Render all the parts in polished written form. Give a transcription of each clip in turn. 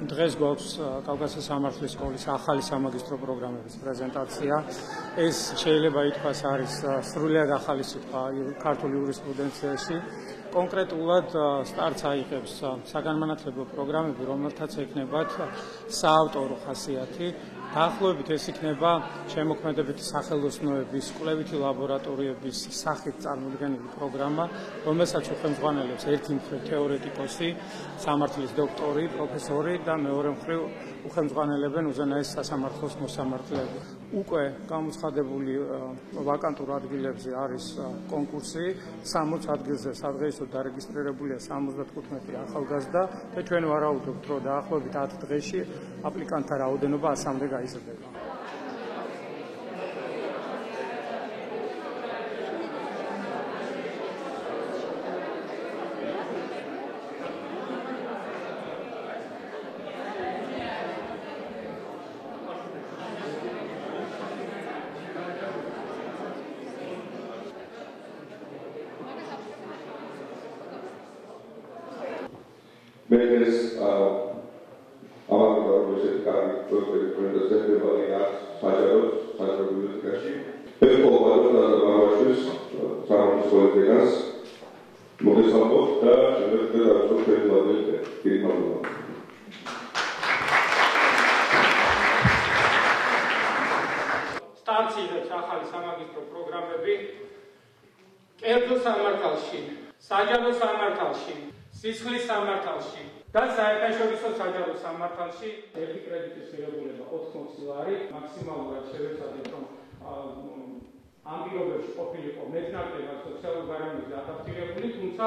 დღეს გვაქვს კავკასიის სამართლის სკოლის ახალი სამაგისტრო პროგრამების პრეზენტაცია. ეს შეიძლება ითქვას არის სრულიად ახალი სიტყვა ქართულ იურისპრუდენციაში. კონკრეტულად სტარტს აიღებს საგანმანათლებლო პროგრამები, რომელთაც ექნებათ საავტორო ხასიათი. დაახლოებით ეს იქნება შემოქმედებითი სახელოსნოების, კვლევითი ლაბორატორიების სახით წარმოდგენილი პროგრამა, რომელსაც უხელმძღვანელებს ერთი მხრივ თეორეტიკოსი, სამართლის დოქტორი, პროფესორი და მეორე მხრივ უხელმძღვანელებენ უზენაეს სასამართლოს მოსამართლეები. უკვე გამოცხადებული ვაკანტურ ადგილებზე არის კონკურსი, 60 ადგილზე სადღეისოდ დარეგისტრირებულია 75 ახალგაზრდა და ჩვენ ვარაუდობთ, რომ დაახლოებით 10 დღეში აპლიკანტთა რაოდენობა 100-მდე გაიზრდება. Members ამავე პროექტის კარგი პრეზენტაცია საჯარო ბიბლიოთეკაში. ეხლა ბარბაშვილის სამართლის სკოლის დეკანს მოგესალმოთ და შემდეგ დავწერთ ჩვენი პირმადლობა. სტარტს იღებს ახალი სამაგისტრო პროგრამები კერძო სამართალში, საჯარო სამართალში, სისხლის სამართალში და საერთაშორისო საჯარო სამართალში. ერთი კრედიტის ღირებულება 80 ლარი, მაქსიმალურად შევეცადეთ, რომ ამ პირობებში ყოფილიყო მეტნაკლებად სოციალურ გარემოზე ადაპტირებული, თუმცა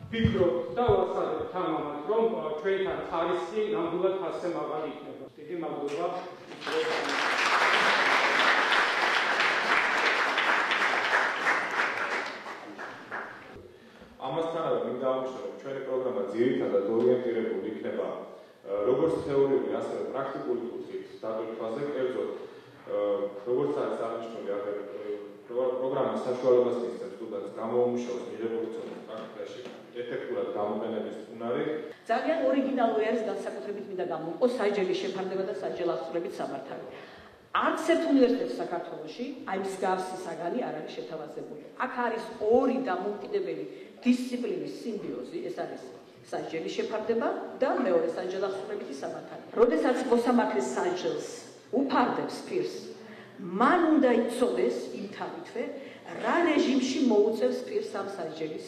ვფიქრობთ და ვაცადებთ ამამად, რომ ჩვენთან ხარისხი ნამდვილად ფასზე მაღალი იქნება. დიდი მადლობა. ამასთანავე მინდა აღნიშნო, რომ ჩვენი პროგრამა ძირითადად ორიენტირებული იქნება როგორც თეორიული, ასევე პრაქტიკული კუთხით დატვირთვაზე, კერძოდ როგორც არის აღნიშნული პროგრამა საშუალებას მისცემს სტუდენტს გამოუმუშავოს მიღებული ცოდნა პრაქტიკაში ეფექტურად გამოყენების უნარი. ძალიან ორიგინალური არის განსაკუთრებით მინდა გამოვიყო საჯელი შეფარდება და საჯელ აღსრულებით სამართალი. არც ერთ უნივერსიტეტში საქართველოში აი მსგავსი საგანი არ არის შეთავაზებული. აქ არის ორი დამოუკიდებელი დისციპლინის სიმბიოზი, ეს არის საჯელი შეფარდება და მეორე საჯელ აღსრულებითი სამართალი. როდესაც მოსამართლის საჯელს უფარდებს პირს, მან უნდა იცოდეს იმთავითვე, რა რეჟიმში მოუწევს პირს ამ საჯელის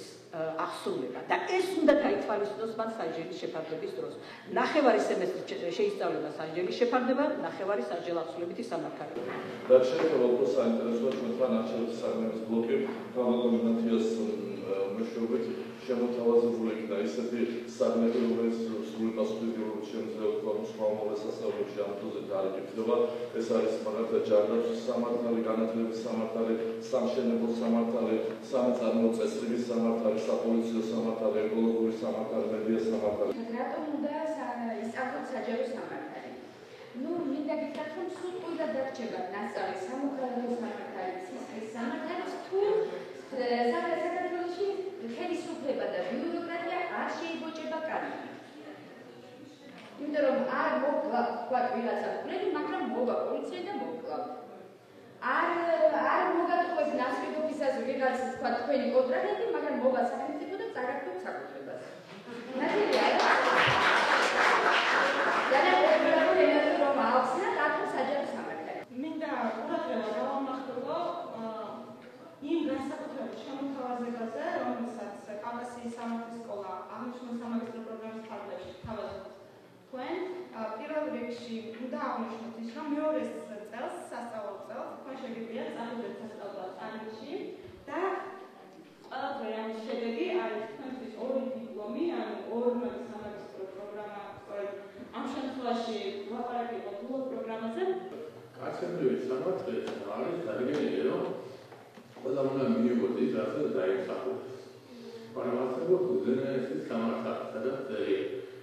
აღსრულება და ეს უნდა გაითვალისწინოს მან საჯელის შეფარდების დროს. ნახევარი სემესტრი შეისწავლება საჯელის შეფარდება, ნახევარი საჯელ აღსრულებითი სამართალი. და შეიძლება უფრო საინტერესოა ჩვენთან არჩევის საგნების ბლოკი გამოკომუნიკაციას მეშვეობით შემოთავაზებული იქნა ისეთი საგნები, რომელიც სრული პასუხისმგებლობით შემიძლია სხვა მოსასწავლებლებში ამ დროზე დაარჩება. ეს არის მაგალითად ჯანდაცვის სამართალი, განათლების სამართალი, სამშენებლო სამართალი, სამწარმოო წესრიგის სამართალი, საპოლიციო სამართალი, ეკოლოგიური სამართალი, მედია სამართალი. რატომ უნდა ისწავლოთ საჯარო სამართალი? მინდა გითხრათ, რომ სულ უნდა დარჩება ნასწავლი სამოქალაქო სამართალი, სისხლის სამართალი, თუ საქართველოში ხელისუფლება და ბიუროკრატია არ შეიბოჭება კარგად. იმიტომ რომ არ მოკლა ვიღაცა კვლევი, მაგრამ მოვა პოლიცია და მოკლა. არ მოგატყუებს ნასყიდობისას ვიღაც თქვა თქვენი კონტრაგენტი, მაგრამ მოვა სახელმწიფო და წარაგდებს საკუთრებას. ნათელია რა? ძალიან პოპულარული ენაზე რომ აახსნა რატომ საჯარო სამართალი. მინდა ყურადღება დავამახვილო იმ განსაკუთრებით შემოთავაზებაზე, რომელსაც კავკასიის სამართლის სკოლა აღნიშნულ სამაგისტრო პროგრამის ფარგლებში თავაზობთ თქვენ. პირველ რიგში უნდა აღნიშნოთ ის, რომ მეორე წელს, სასწავლო წელს, თქვენ შეგიძლიათ წავიდეთ სასწავლო წარგში და ყველაფერი ამის შედეგი არის თქვენთვის ორი დიპლომი, ანუ ორი სამაგისტრო პროგრამა, სწორედ ამ შემთხვევაში ლაპარაკი იყო დუალ პროგრამაზე. კაცებრივი სამართალი არის დადგენილი, რომ ყველა უნდა მიიღოს ის, რასაც დაიმსახურებს. მაგრამ ასევე უზენაესის სამართალი, სადაც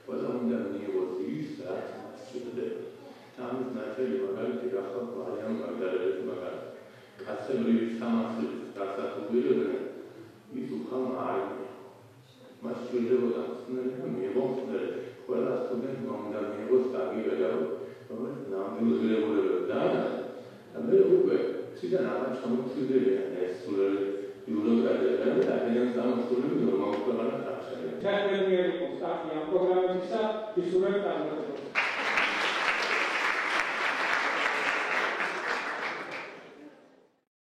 ყველა უნდა მიიღოს ის, რაც სჭირდება. ამის ნათელი მაგალითი გახდა არიან მაგალითი მაგალითი. კაცებრივი სამართლით დასახლებულება ის უხალ არ იყო. მას შეიძლება ცნებია მიიღოს ყველა სტუდენტმა უნდა მიიღოს კარგი პედაგოგი, რომელიც ნამდვილ ღირებულებებს დაანახა და მე უკვე ციდან აღარ ჩამოთვლილია ეს ბიუროკრატია და აქედან დამოსული ნორმალური ქვეყანა ხარშია. საერთოდ იყო სტარტი ამ პროგრამისა ის უნდა წარმოიქმნას